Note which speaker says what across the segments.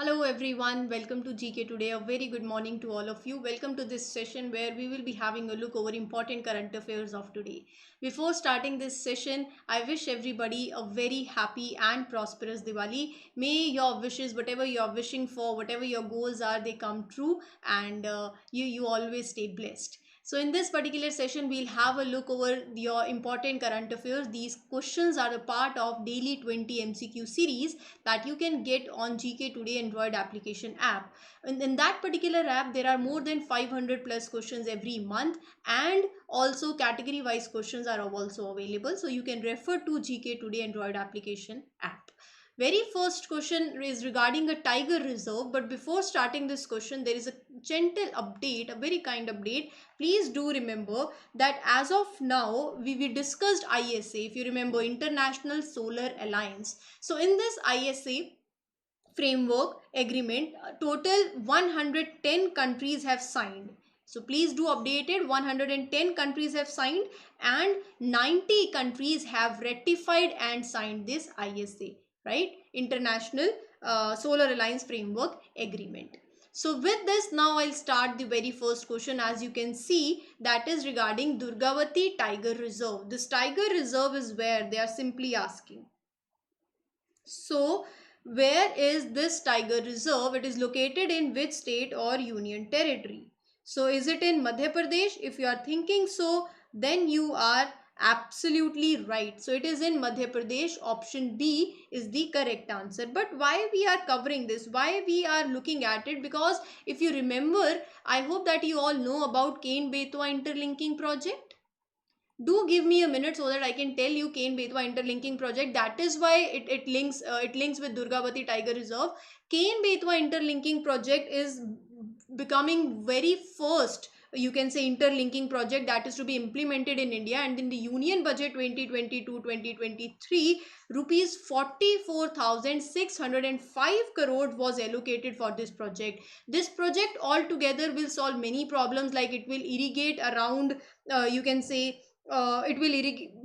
Speaker 1: Hello everyone, welcome to GK Today. A very good morning to all of you. Welcome to this session where we will be having a look over important current affairs of today. Before starting this session, I wish everybody a very happy and prosperous Diwali. May your wishes, whatever you are wishing for, whatever your goals are, they come true and you always stay blessed. So in this particular session, we'll have a look over your important current affairs. These questions are a part of daily 20 MCQ series that you can get on GK Today Android application app. In that particular app, there are more than 500 plus questions every month, and also category wise questions are also available. So you can refer to GK Today Android application app. Very first question is regarding a tiger reserve, but before starting this question, there is a gentle update, a very kind update. Please do remember that as of now, we discussed ISA, if you remember, International Solar Alliance. So in this ISA framework agreement, total 110 countries have signed. So please do update it. 110 countries have signed and 90 countries have ratified and signed this ISA, right? International Solar Alliance Framework Agreement. So with this, now I'll start the very first question. As you can see, that is regarding Durgavati Tiger Reserve. This tiger reserve is where they are simply asking. So where is this tiger reserve? It is located in which state or union territory? So is it in Madhya Pradesh? If you are thinking so, then you are absolutely right. So it is in Madhya Pradesh. Option B is the correct answer. But why we are covering this? Why we are looking at it? Because if you remember, I hope that you all know about Ken-Betwa interlinking project. Do give me a minute so that I can tell you Ken-Betwa interlinking project. That is why it links with Durgavati Tiger Reserve. Ken-Betwa interlinking project is becoming very first, you can say, interlinking project that is to be implemented in India, and in the Union Budget 2022-2023, rupees 44,605 crore was allocated for this project. This project altogether will solve many problems, like it will irrigate around, you can say, it will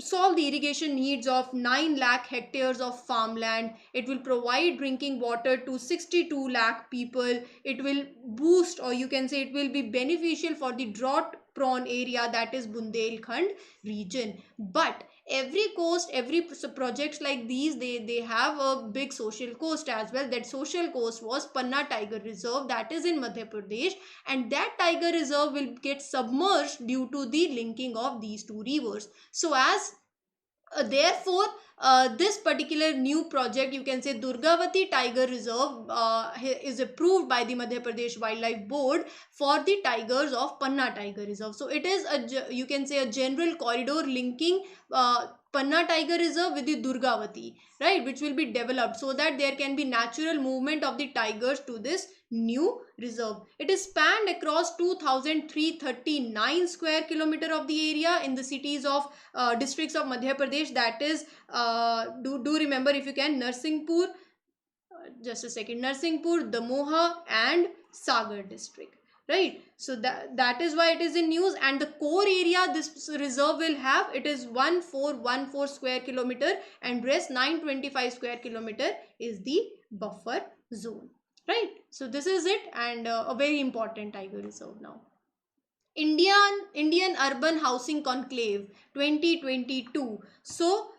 Speaker 1: solve the irrigation needs of 9 lakh hectares of farmland. It will provide drinking water to 62 lakh people. It will boost, or you can say it will be beneficial for the drought prone area, that is Bundelkhand region. But every coast, every projects like these, they have a big social cost as well. That social cost was Panna Tiger Reserve, that is in Madhya Pradesh, and that tiger reserve will get submerged due to the linking of these two rivers. So as therefore, this particular new project, you can say Durgavati Tiger Reserve, is approved by the Madhya Pradesh Wildlife Board for the tigers of Panna Tiger Reserve. So it is you can say a general corridor linking Panna Tiger Reserve with the Durgavati, right, which will be developed so that there can be natural movement of the tigers to this new reserve. It is spanned across 2,339 square kilometer of the area in the cities of districts of Madhya Pradesh, that is, do remember, if you can, Narsinghpur, just a second, Narsinghpur, Damoha and Sagar district, right? So that is why it is in news. And the core area this reserve will have, it is 1414 square kilometer, and rest 925 square kilometer is the buffer zone, right? So this is it, and a very important tiger reserve. Now, Indian Urban Housing Conclave 2022. So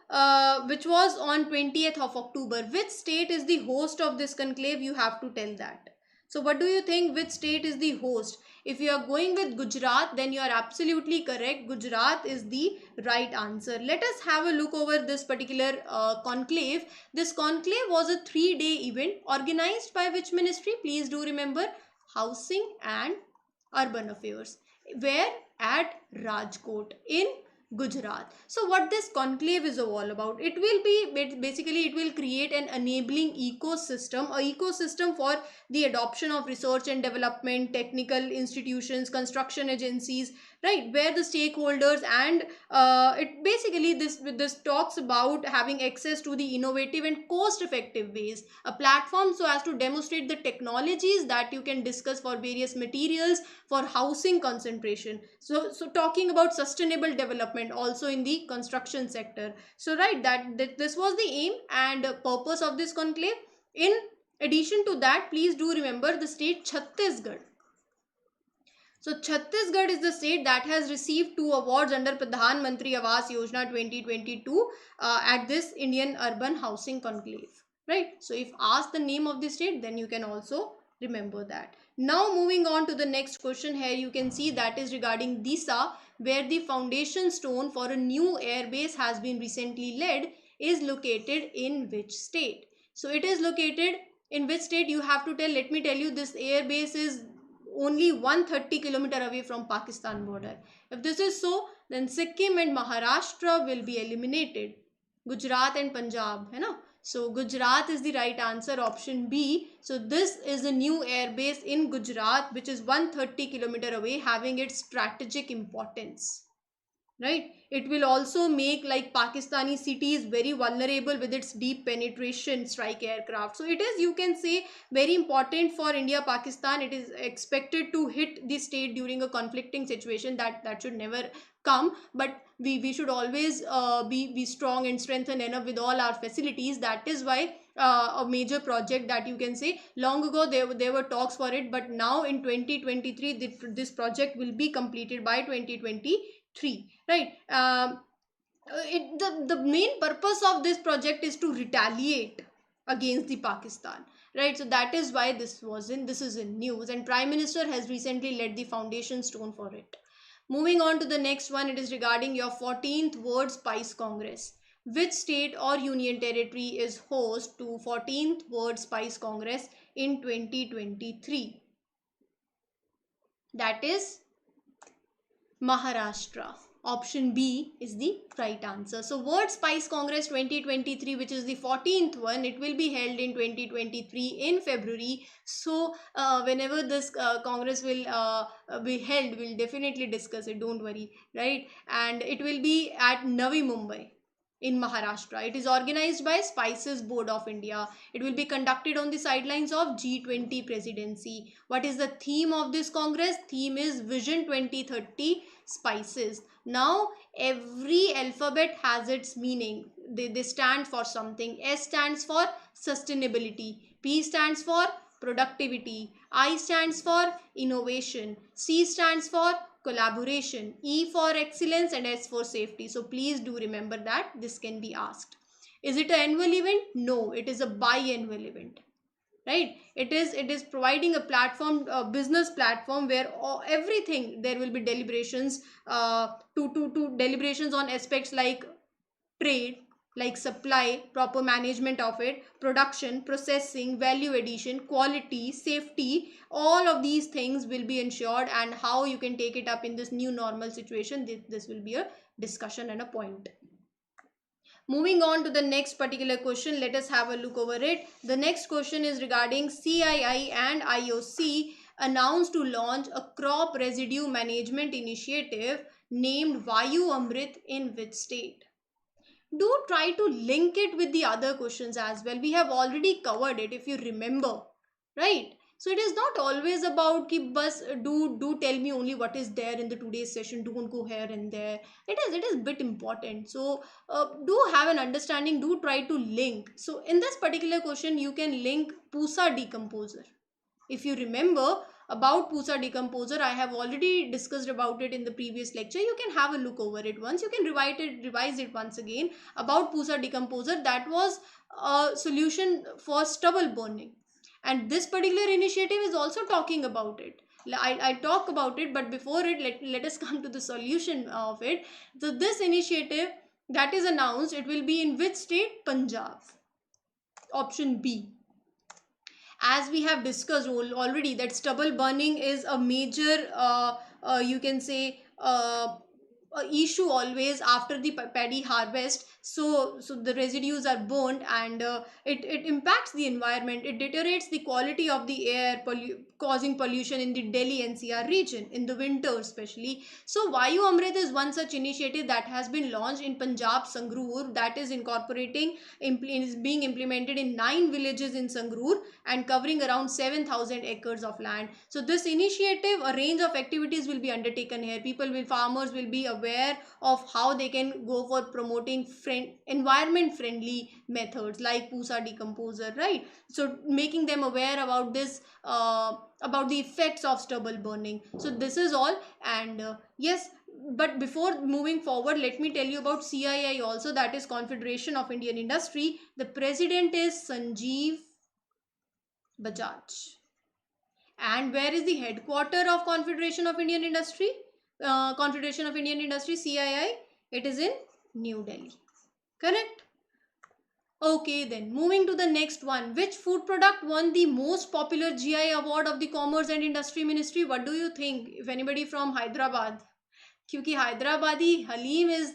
Speaker 1: which was on 20th of October. Which state is the host of this conclave? You have to tell that. So what do you think? Which state is the host? If you are going with Gujarat, then you are absolutely correct. Gujarat is the right answer. Let us have a look over this particular conclave. This conclave was a 3-day event organized by which ministry? Please do remember, Housing and Urban Affairs. Where? At Rajkot in Gujarat. So what this conclave is all about? It will be basically, it will create an enabling ecosystem, a ecosystem for the adoption of research and development, technical institutions, construction agencies, right, where the stakeholders, and it basically, this talks about having access to the innovative and cost effective ways, a platform so as to demonstrate the technologies that you can discuss for various materials for housing concentration. So talking about sustainable development also in the construction sector. So right, that this was the aim and purpose of this conclave. In Addition to that, please do remember the state Chhattisgarh. So Chhattisgarh is the state that has received 2 awards under Pradhan Mantri Awas Yojana 2022 at this Indian Urban Housing Conclave. Right. So if asked the name of the state, then you can also remember that. Now moving on to the next question, here you can see that is regarding DISA, where the foundation stone for a new airbase has been recently laid, is located in which state? So it is located in which state, you have to tell. Let me tell you, this airbase is only 130 kilometer away from Pakistan border. If this is so, then Sikkim and Maharashtra will be eliminated. Gujarat and Punjab, है ना? So Gujarat is the right answer, option B. So this is a new airbase in Gujarat, which is 130 kilometer away, having its strategic importance. Right, it will also make like Pakistani cities very vulnerable with its deep penetration strike aircraft. So it is, you can say, very important for India Pakistan. It is expected to hit the state during a conflicting situation. That should never come, but we should always be strong and strengthened enough with all our facilities. That is why a major project that you can say, long ago there were talks for it, but now in 2023 this project will be completed by 2023. Right. The main purpose of this project is to retaliate against the Pakistan. Right. So that is why this is in news, and Prime Minister has recently laid the foundation stone for it. Moving on to the next one, it is regarding your 14th World Spice Congress. Which state or union territory is host to 14th World Spice Congress in 2023? That is Maharashtra. Option B is the right answer. So World Spice Congress 2023, which is the 14th one, it will be held in 2023 in February. So whenever this Congress will be held, we'll definitely discuss it, don't worry. Right, and it will be at Navi Mumbai in Maharashtra. It is organized by Spices Board of India. It will be conducted on the sidelines of G20 presidency. What is the theme of this Congress? Theme is Vision 2030 Spices. Now every alphabet has its meaning. They stand for something. S stands for sustainability. P stands for productivity. I stands for innovation. C stands for collaboration, E for excellence, and S for safety. So please do remember that this can be asked. Is it an annual event? No, it is a biannual event. Right, it is providing a platform, a business platform, where everything, there will be deliberations to deliberations on aspects like trade, like supply, proper management of it, production, processing, value addition, quality, safety. All of these things will be ensured, and how you can take it up in this new normal situation, this will be a discussion and a point. Moving on to the next particular question, let us have a look over it. The next question is regarding CII and IOC announced to launch a crop residue management initiative named Vayu Amrit in which state? Do try to link it with the other questions as well. We have already covered it, if you remember. Right? So it is not always about ki bus do tell me only what is there in the today's session, don't go here and there. It is bit important. So do have an understanding, do try to link. So in this particular question, you can link Pusa decomposer. If you remember about Pusa decomposer, I have already discussed about it in the previous lecture. You can have a look over it once. You can revise it once again about Pusa decomposer. That was a solution for stubble burning. And this particular initiative is also talking about it. I talk about it, but before it, let us come to the solution of it. So this initiative that is announced, it will be in which state? Punjab. Option B. As we have discussed already, that stubble burning is a major you can say issue always after the paddy harvest. So the residues are burned, and it impacts the environment. It deteriorates the quality of the air, causing pollution in the Delhi NCR region in the winter especially. So Vayu Amrit is one such initiative that has been launched in Punjab Sangrur, that is is being implemented in 9 villages in Sangrur and covering around 7,000 acres of land. So this initiative, a range of activities will be undertaken here. Farmers will be aware of how they can go for promoting environment friendly methods like Pusa decomposer, right? So making them aware about this, about the effects of stubble burning. So this is all. And yes, but before moving forward, let me tell you about CII also, that is Confederation of Indian Industry. The president is Sanjeev Bajaj. And where is the headquarter of Confederation of Indian Industry? Confederation of Indian Industry, CII, it is in New Delhi. Correct? Okay, then moving to the next one. Which food product won the most popular GI award of the Commerce and Industry Ministry? What do you think? If anybody from Hyderabad, क्योंकि Hyderabadi Halim is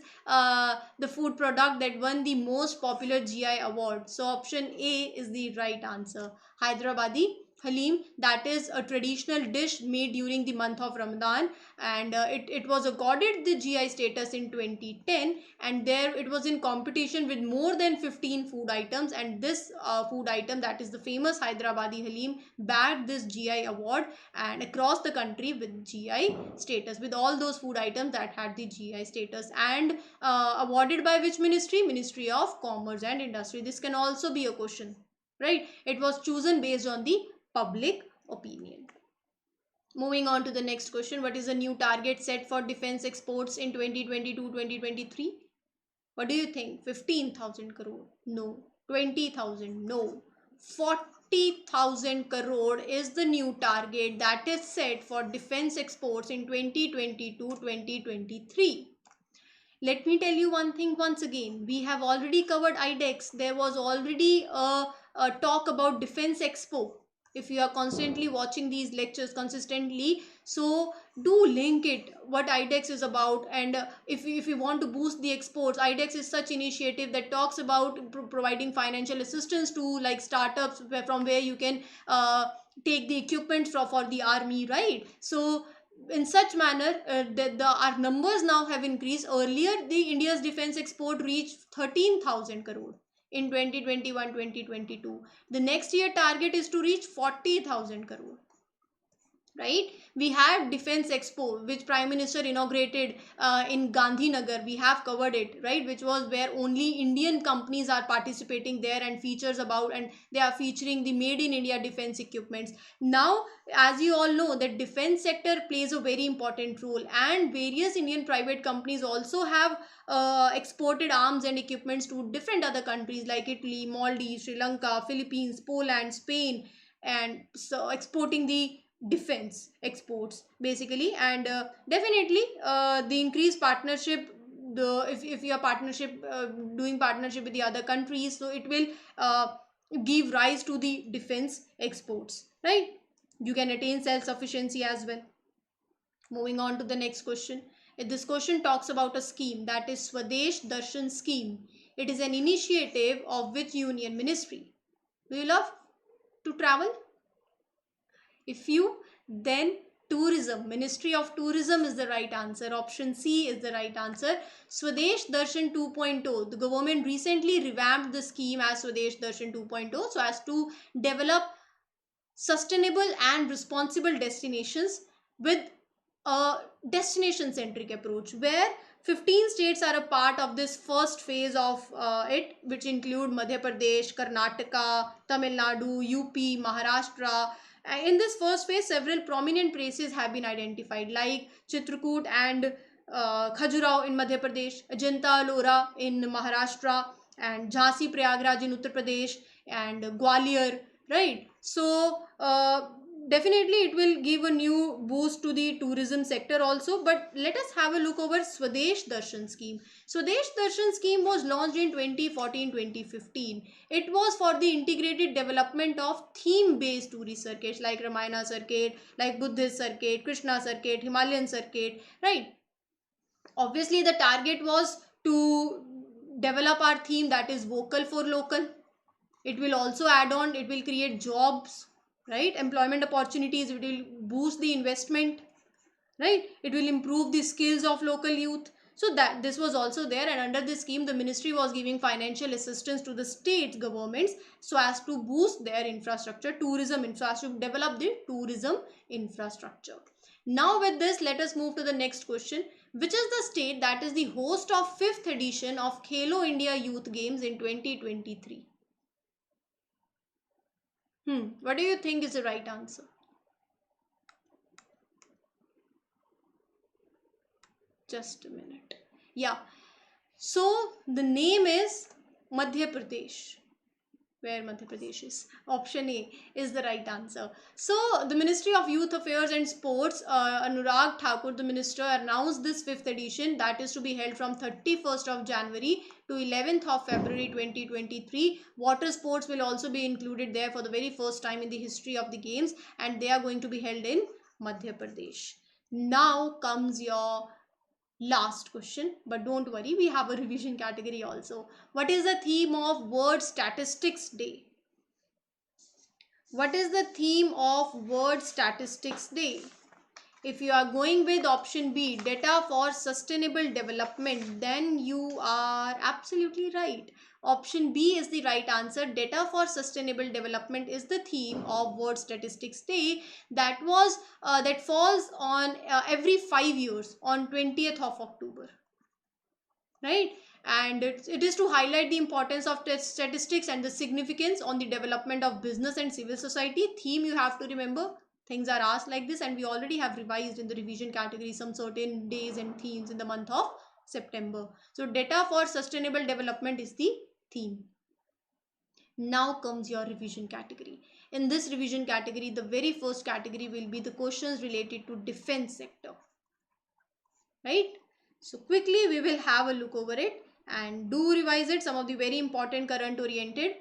Speaker 1: the food product that won the most popular GI award. So option A is the right answer. Hyderabadi Halim, that is a traditional dish made during the month of Ramadan, and it was accorded the GI status in 2010, and there it was in competition with more than 15 food items, and this food item, that is the famous Hyderabadi Halim, bagged this GI award and across the country with GI status, with all those food items that had the GI status, and awarded by which ministry? Ministry of Commerce and Industry. This can also be a question, right? It was chosen based on the public opinion. Moving on to the next question. What is the new target set for defense exports in 2022-2023? What do you think? 15,000 crore? No. 20,000? No. 40,000 crore is the new target that is set for defense exports in 2022-2023. Let me tell you one thing once again. We have already covered IDEX. There was already a talk about Defense Expo. If you are constantly watching these lectures consistently, so do link it what IDEX is about. And if you want to boost the exports, IDEX is such initiative that talks about providing financial assistance to like startups from where you can take the equipment for the army, right? So in such manner, our numbers now have increased. Earlier, the India's defense export reached 13,000 crore in 2021-2022. The next year target is to reach 40,000 crore. Right? We had Defense Expo, which Prime Minister inaugurated in Gandhinagar. We have covered it, right? Which was where only Indian companies are participating there, and features about, and they are featuring the made in India defense equipments. Now, as you all know, the defense sector plays a very important role, and various Indian private companies also have exported arms and equipments to different other countries like Italy, Maldives, Sri Lanka, Philippines, Poland, Spain, and so exporting the defense exports basically. And definitely the increased partnership, if you are doing partnership with the other countries, so it will give rise to the defense exports, right? You can attain self-sufficiency as well. Moving on to the next question. This question talks about a scheme, that is Swadesh Darshan scheme. It is an initiative of which union ministry? Do you love to travel? If you, then tourism, Ministry of Tourism is the right answer. Option C is the right answer. Swadesh Darshan 2.0. The government recently revamped the scheme as Swadesh Darshan 2.0 so as to develop sustainable and responsible destinations with a destination centric approach, where 15 states are a part of this first phase of it, which include Madhya Pradesh, Karnataka, Tamil Nadu, UP, Maharashtra. In this first phase, several prominent places have been identified, like Chitrakoot and Khajuraho in Madhya Pradesh, Ajanta Ellora in Maharashtra, and Jhansi Prayagraj in Uttar Pradesh, and Gwalior, right? So definitely it will give a new boost to the tourism sector also. But let us have a look over Swadesh Darshan scheme. Swadesh Darshan scheme was launched in 2014-2015. It was for the integrated development of theme-based tourist circuits like Ramayana circuit, like Buddhist circuit, Krishna circuit, Himalayan circuit, right? Obviously the target was to develop our theme, that is vocal for local. It will also add on, it will create jobs, right? Employment opportunities, it will boost the investment, right? It will improve the skills of local youth. So that this was also there, and under this scheme the ministry was giving financial assistance to the state governments so as to boost their infrastructure, tourism infrastructure, develop the tourism infrastructure. Now with this, let us move to the next question. Which is the state that is the host of 5th edition of Kelo India Youth Games in 2023? What do you think is the right answer? Just a minute. Yeah. So the name is Madhya Pradesh. Where Madhya Pradesh is. Option A is the right answer. So the Ministry of Youth Affairs and Sports, Anurag Thakur, the minister, announced this 5th edition that is to be held from 31st of January to 11th of February 2023. Water sports will also be included there for the very first time in the history of the games, and they are going to be held in Madhya Pradesh. Now comes your last question, but don't worry, we have a revision category also. What is the theme of World Statistics Day? What is the theme of World Statistics Day? If you are going with option B, data for sustainable development, then you are absolutely right. Option B is the right answer. Data for sustainable development is the theme of World Statistics Day that falls on every 5 years on 20th of October. Right? And it is to highlight the importance of statistics and the significance on the development of business and civil society. Theme you have to remember. Things are asked like this, and we already have revised in the revision category some certain days and themes in the month of September. So data for sustainable development is the theme. Now comes your revision category. In this revision category, the very first category will be the questions related to defense sector. Right? So quickly we will have a look over it and do revise it. Some of the very important current oriented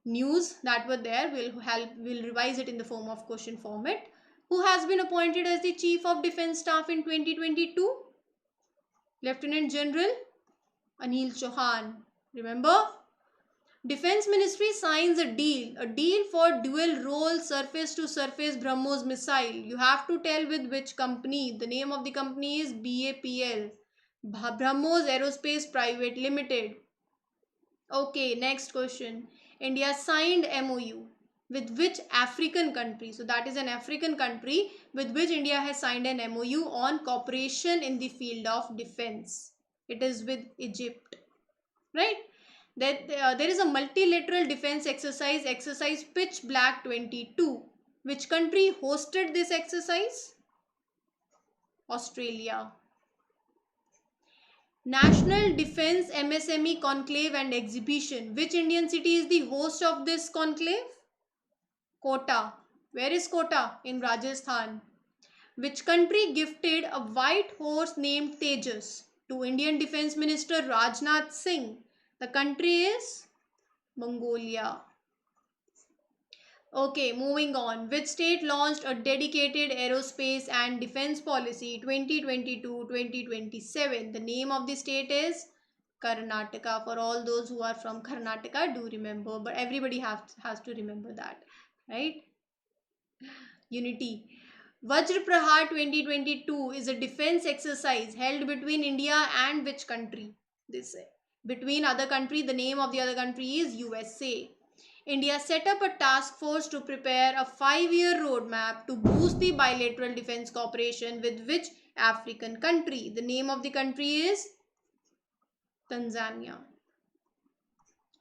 Speaker 1: news that were there will revise it in the form of question format. Who has been appointed as the Chief of Defence Staff in 2022? Lieutenant General Anil Chauhan. Remember? Defense Ministry signs a deal for dual role surface to surface BrahMos missile. You have to tell with which company. The name of the company is BAPL, BrahMos Aerospace Private Limited. Okay, next question. India signed MOU with which African country? So that is an African country with which India has signed an MOU on cooperation in the field of defense. It is with Egypt, right? There is a multilateral defense exercise Pitch Black 22. Which country hosted this exercise? Australia. National Defense MSME Conclave and Exhibition. Which Indian city is the host of this conclave? Kota. Where is Kota? In Rajasthan. Which country gifted a white horse named Tejas to Indian Defense Minister Rajnath Singh? The country is Mongolia. Okay, moving on. Which state launched a dedicated aerospace and defense policy 2022-2027? The name of the state is Karnataka. For all those who are from Karnataka, do remember, but everybody has to remember that, right? Unity. Vajra Prahar 2022 is a defense exercise held between India and which country? Between other country, the name of the other country is USA. India set up a task force to prepare a 5-year roadmap to boost the bilateral defense cooperation with which African country? The name of the country is Tanzania.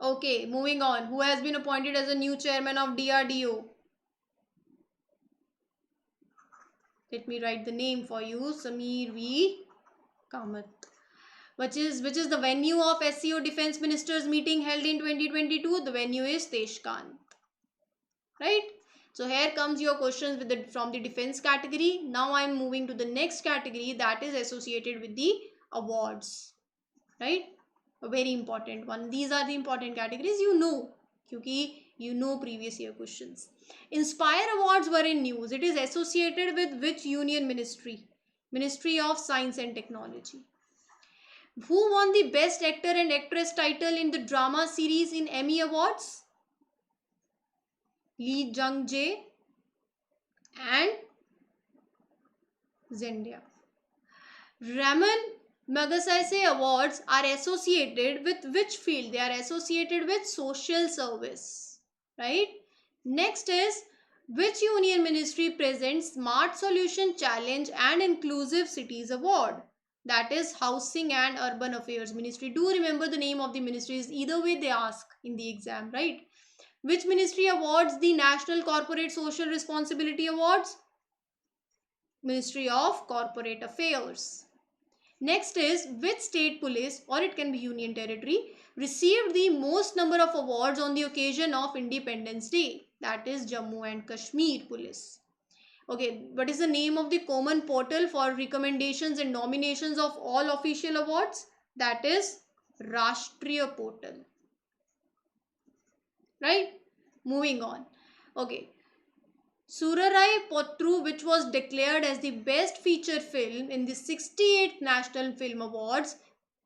Speaker 1: Okay, moving on. Who has been appointed as a new chairman of DRDO? Let me write the name for you. Samir V. Kamath. Which is the venue of SCO Defense Ministers meeting held in 2022? The venue is Teshkant. Right? So here comes your questions from the defense category. Now I am moving to the next category that is associated with the awards. Right? A very important one. These are the important categories you know. Because you know previous year questions. Inspire Awards were in news. It is associated with which union ministry? Ministry of Science and Technology. Who won the Best Actor and Actress title in the drama series in Emmy Awards? Lee Jung-jae and Zendaya. Raman Magsaysay Awards are associated with which field? They are associated with social service. Right? Next is, which union ministry presents Smart Solution Challenge and Inclusive Cities Award? That is Housing and Urban Affairs Ministry. Do remember the name of the ministries. Either way they ask in the exam, right? Which ministry awards the National Corporate Social Responsibility Awards? Ministry of Corporate Affairs. Next is which state police, or it can be union territory, received the most number of awards on the occasion of Independence Day? That is Jammu and Kashmir Police. Okay, what is the name of the common portal for recommendations and nominations of all official awards? That is Rashtriya Portal. Right? Moving on. Okay. Surarai Potru, which was declared as the best feature film in the 68th National Film Awards,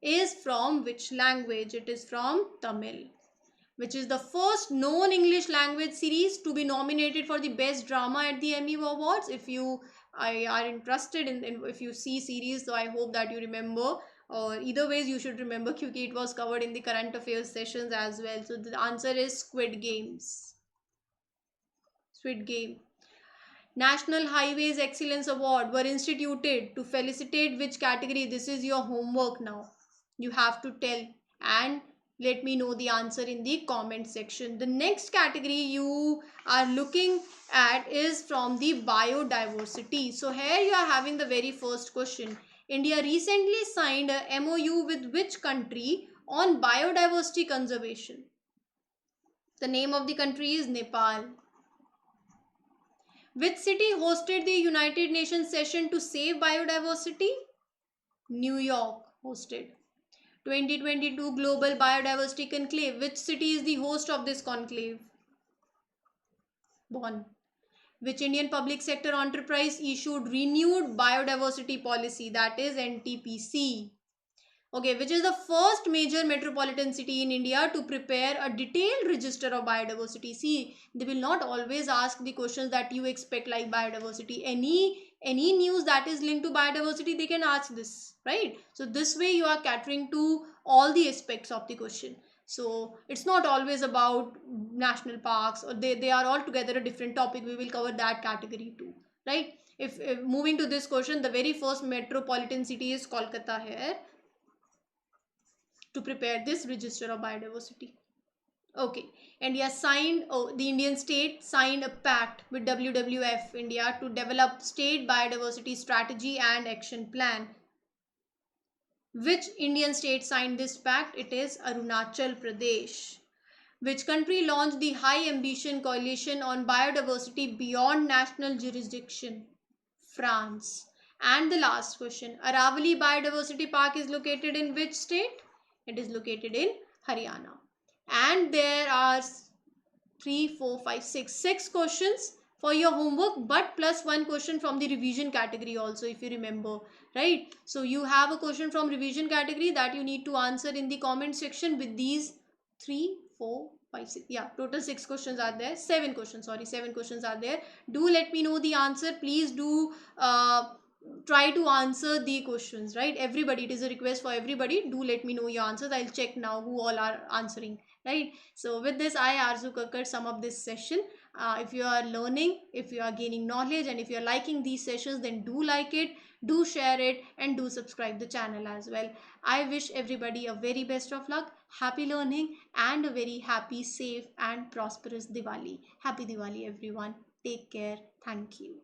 Speaker 1: is from which language? It is from Tamil, which is the first known English language series to be nominated for the best drama at the Emmy Awards. If you are interested in if you see series, so I hope that you remember. Or either ways, you should remember because it was covered in the current affairs sessions as well. So the answer is Squid Games. Squid Game. National Highways Excellence Award were instituted to felicitate which category? This is your homework now. You have to tell and let me know the answer in the comment section. The next category you are looking at is from the biodiversity. So here you are having the very first question. India recently signed a MOU with which country on biodiversity conservation? The name of the country is Nepal. Which city hosted the United Nations session to save biodiversity? New York hosted. 2022 Global Biodiversity Conclave. Which city is the host of this conclave? Bonn. Which Indian public sector enterprise issued renewed biodiversity policy? That is NTPC. Okay, which is the first major metropolitan city in India to prepare a detailed register of biodiversity? See, they will not always ask the questions that you expect like biodiversity. Any news that is linked to biodiversity, they can ask this, right? So this way you are catering to all the aspects of the question. So it's not always about national parks, or they are altogether a different topic. We will cover that category too, right? If moving to this question, the very first metropolitan city is Kolkata here to prepare this register of biodiversity. Okay, India signed, the Indian state signed a pact with WWF India to develop state biodiversity strategy and action plan. Which Indian state signed this pact? It is Arunachal Pradesh. Which country launched the High Ambition Coalition on Biodiversity Beyond National Jurisdiction? France. And the last question, Aravali Biodiversity Park is located in which state? It is located in Haryana. And there are 6 questions for your homework, but plus one question from the revision category also, if you remember, right? So you have a question from revision category that you need to answer in the comment section with these 3, 4, 5, 6. Yeah, total 6 questions are there. 7 questions, sorry, 7 questions are there. Do let me know the answer. Please do try to answer the questions, right? Everybody, it is a request for everybody. Do let me know your answers. I'll check now who all are answering, right? So with this, I, Arzu Kakkar, sum up this session. If you are learning, if you are gaining knowledge, and if you are liking these sessions, then do like it, do share it, and do subscribe the channel as well. I wish everybody a very best of luck, happy learning, and a very happy, safe, and prosperous Diwali. Happy Diwali, everyone. Take care. Thank you.